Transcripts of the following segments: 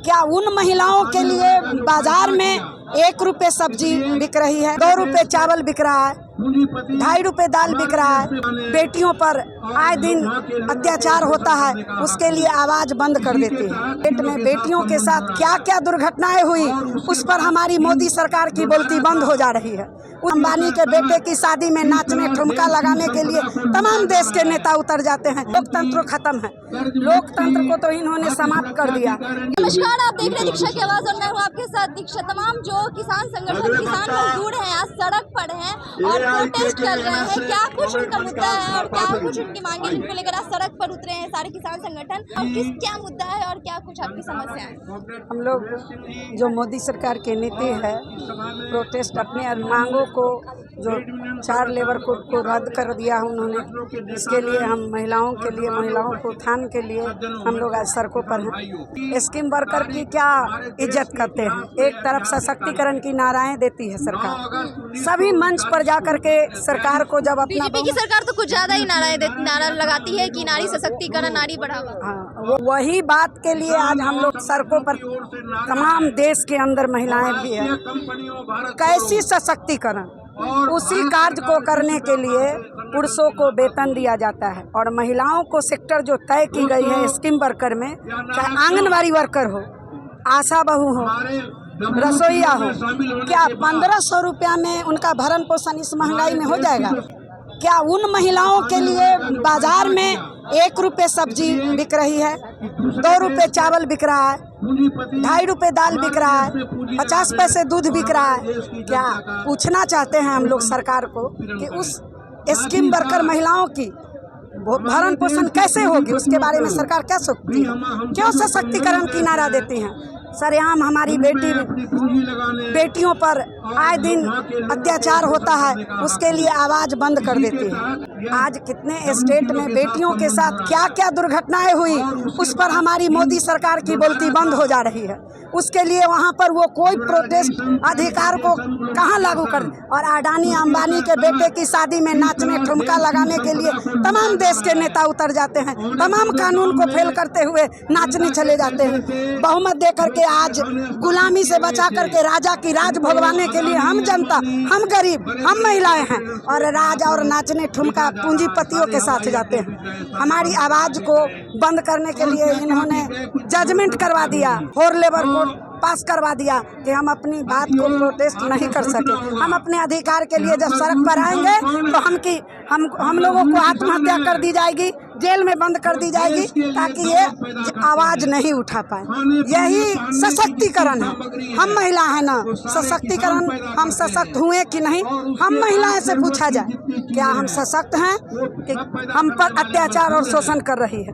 क्या उन महिलाओं के लिए बाजार में 1 रुपए सब्जी बिक रही है, 2 रुपए चावल बिक रहा है, 2.5 रुपए दाल बिक रहा है, बेटियों पर आए दिन अत्याचार होता है, उसके लिए आवाज बंद कर देते हैं। पेट में बेटियों के साथ क्या क्या दुर्घटनाएं हुई, उस पर हमारी मोदी सरकार की बोलती बंद हो जा रही है। अंबानी के बेटे की शादी में नाचने ठुमका लगाने के लिए तमाम देश के नेता उतर जाते हैं। लोकतंत्र खत्म है, लोकतंत्र को तो इन्होंने समाप्त कर दिया। नमस्कार, आप देख रहे हैं दीक्षा की आवाज और मैं हूँ आपके साथ दीक्षा। तमाम जो किसान संगठन, किसान मजदूर हैं, आज सड़क पर हैं और प्रोटेस्ट कर रहे हैं। क्या कुछ उनका मुद्दा है और क्या कुछ उनकी मांगे, जिनको लेकर आज सड़क पर उतरे हैं सारे किसान संगठन, और क्या मुद्दा है और क्या कुछ आपकी समस्या है? हम लोग जो मोदी सरकार की नीति है, प्रोटेस्ट अपने मांगों को, जो 4 लेबर कोड को रद्द कर दिया उन्होंने, इसके लिए हम महिलाओं के लिए, महिलाओं को उत्थान के लिए हम लोग आज सड़कों पर हैं। स्कीम वर्कर की क्या इज्जत करते हैं, एक तरफ सशक्तिकरण की नाराएं देती है सरकार, सभी मंच पर जाकर के सरकार को जब अपना बीजेपी की सरकार तो कुछ ज्यादा ही नारा लगाती है कि नारी सशक्तिकरण, नारी बढ़ावा। हाँ, वही बात के लिए आज हम लोग सड़कों पर, तमाम देश के अंदर महिलाएं भी हैं। कैसी सशक्तिकरण, उसी कार्य को करने के लिए पुरुषों को वेतन दिया जाता है और महिलाओं को सेक्टर जो तय की गई है स्कीम वर्कर में, चाहे आंगनबाड़ी वर्कर हो, आशा बहू हो, रसोईया हो, क्या 1500 रुपया में उनका भरण पोषण इस महंगाई में हो जाएगा? क्या उन महिलाओं के लिए बाजार में 1 रुपए सब्जी बिक रही है, 2 रुपए चावल बिक रहा है, 2.5 रुपए दाल बिक रहा है, 50 पैसे दूध बिक रहा है? क्या पूछना चाहते हैं हम लोग सरकार को कि उस स्कीम वर्कर महिलाओं की भरण पोषण कैसे होगी, उसके बारे में सरकार क्या सोचती है? क्यों सशक्तिकरण की नारा देती हैं? सरेआम हमारी बेटियों पर आए दिन अत्याचार होता है, उसके लिए आवाज बंद कर देती है। आज कितने स्टेट में बेटियों के साथ क्या क्या दुर्घटनाएं हुई, उस पर हमारी मोदी सरकार की बोलती बंद हो जा रही है। उसके लिए वहाँ पर वो कोई प्रोटेस्ट अधिकार को कहाँ लागू कर, और अडानी अंबानी के बेटे की शादी में नाचने ठुमका लगाने के लिए तमाम देश के नेता उतर जाते हैं, तमाम कानून को फेल करते हुए नाचने चले जाते हैं। बहुमत दे करके आज गुलामी से बचा करके राजा की राज भोगवाने के लिए हम जनता, हम गरीब, हम महिलाएं हैं और राज और नाचने ठुमका पूंजीपतियों के साथ जाते हैं। हमारी आवाज को बंद करने के लिए इन्होंने जजमेंट करवा दिया, 4 लेबर कोड पास करवा दिया कि हम अपनी बात को प्रोटेस्ट नहीं कर सके। हम अपने अधिकार के लिए जब सड़क पर आएंगे तो हम लोगों को आत्महत्या कर दी जाएगी, जेल में बंद कर दी जाएगी, ताकि ये आवाज नहीं उठा पाए। यही सशक्तिकरण है। हम महिला है ना, सशक्तिकरण, हम सशक्त हुए कि नहीं, हम महिलाएं से पूछा जाए क्या हम सशक्त हैं कि हम पर अत्याचार और शोषण कर रही है?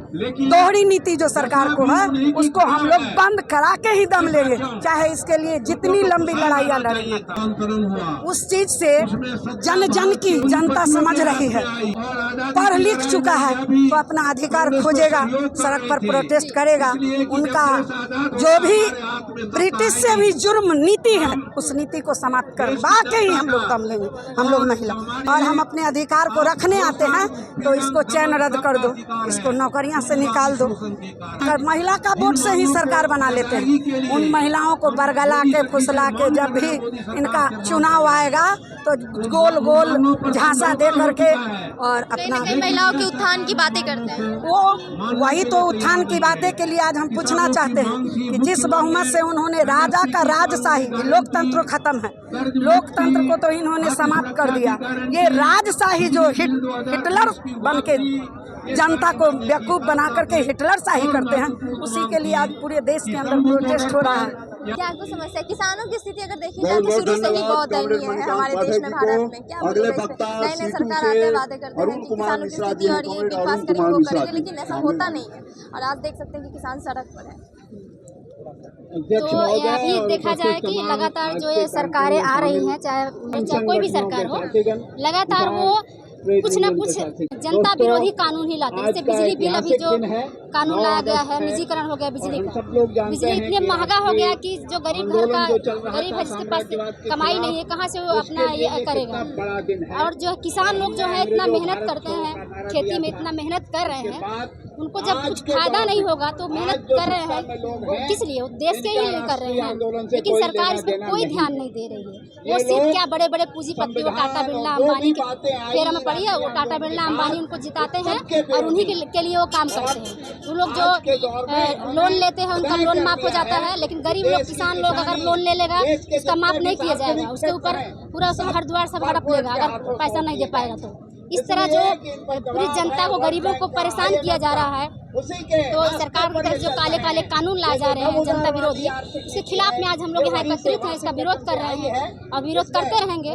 दोहरी नीति जो सरकार को है, उसको हम लोग बंद करा के ही दम लेंगे, चाहे इसके लिए जितनी लंबी लड़ाइयाँ लड़ेंगे। उस चीज से जन जन की जनता समझ रही है, पढ़ लिख चुका है तो अपना अधिकार खोजेगा, सड़क पर प्रोटेस्ट करेगा। उनका जो भी ब्रिटिश से भी जुर्म नीति है, उस नीति को समाप्त करवा के ही हम लोग दम लेंगे। हम लोग महिला और हम अपने अधिकार को रखने आते हैं तो इसको चैन रद्द कर दो, इसको नौकरियां से निकाल दो। अगर महिला का वोट से ही सरकार बना लेते हैं, उन महिलाओं को बरगला के फुसला के जब भी इनका चुनाव आएगा तो गोल गोल झांसा दे करके और अपना महिलाओं के उत्थान की बातें करते हैं। वो वही तो उत्थान की बातें के लिए आज हम पूछना चाहते हैं कि जिस बहुमत से उन्होंने राजा का राजशाही, लोकतंत्र खत्म है, लोकतंत्र को तो इन्होंने समाप्त कर दिया। ये राजशाही जो हिटलर बन के जनता को बेवकूफ़ बना करके हिटलर शाही करते हैं, उसी के लिए आज पूरे देश के अंदर प्रोटेस्ट हो रहा है। क्या आपको समस्या? किसानों की स्थिति अगर देखी जाए तो शुरू से ही बहुत दयनीय है हमारे देश में, भारत में। क्या नए सरकार आते हैं, वादे करते हैं कि किसानों की स्थिति और ये बिल पास करेंगे, वो करेंगे, लेकिन ऐसा होता नहीं है और आज देख सकते हैं कि किसान सड़क पर है। तो अभी देखा जाए कि लगातार जो ये सरकारें आ रही हैं, चाहे कोई भी सरकार हो, लगातार वो कुछ न कुछ जनता विरोधी कानून ही लाते हैं। जैसे बिजली बिल अभी जो कानून लाया गया है, निजीकरण हो गया बिजली का। बिजली इतने महंगा हो गया कि जो गरीब घर का गरीब है, जिसके पास कमाई नहीं है, कहाँ से वो अपना ये करेगा। और जो किसान लोग जो है इतना मेहनत करते हैं, खेती में इतना मेहनत कर रहे हैं, उनको जब कुछ फायदा नहीं होगा तो मेहनत कर रहे हैं वो किस लिए? वो देश के ही लिए कर रहे हैं, लेकिन सरकार इस पर कोई ध्यान नहीं दे रही है। वो सिर्फ क्या बड़े बड़े पूंजीपति वो टाटा बिरला अंबानी के फेरा में पड़ी है, वो टाटा बिरला अंबानी उनको जिताते हैं और उन्हीं के लिए वो काम करते हैं। वो लोग जो लोन लेते हैं उनका लोन माफ हो जाता है, लेकिन गरीब लोग किसान लोग अगर लोन ले लेगा उसका माफ नहीं किया जाएगा, उसके ऊपर पूरा उसका घर द्वार सब हड़प लेगा अगर पैसा नहीं दे पाएगा तो। इस तरह जो पूरी जनता को गरीबों को परेशान किया जा रहा है, तो सरकार की तरफ जो काले काले कानून लाए जा रहे हैं जनता विरोधी, उसके खिलाफ में आज हम लोग यहाँ एकत्रित हैं, इसका विरोध कर रहे हैं और विरोध करते रहेंगे।